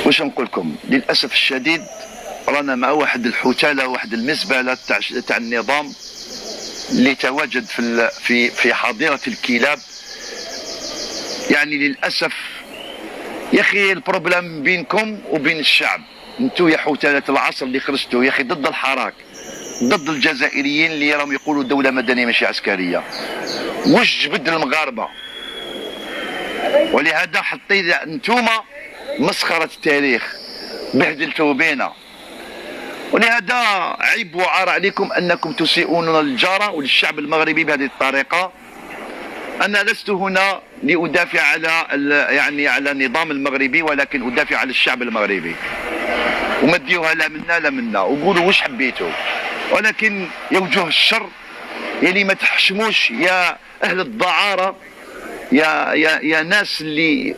واش نقول لكم؟ للاسف الشديد رانا مع واحد الحتاله، واحد المزبله تاع النظام اللي تواجد في حظيره الكلاب. يعني للاسف يا اخي البروبليم بينكم وبين الشعب. انتو يا حتاله العصر اللي خرجتوا يا اخي ضد الحراك، ضد الجزائريين اللي راهم يقولوا دوله مدنيه ماشي عسكريه. واش جبد المغاربه؟ ولهذا حطيت انتوما مسخره التاريخ، بهدلتوا بينا. ولهذا عيب وعار عليكم انكم تسيئون للجاره وللشعب المغربي بهذه الطريقه. انا لست هنا لادافع على النظام المغربي، ولكن ادافع على الشعب المغربي. وما تديوها لا منا لا منا، وقولوا واش حبيتوا، ولكن يا وجوه الشر يا اللي ما تحشموش، يا اهل الدعاره، يا ناس اللي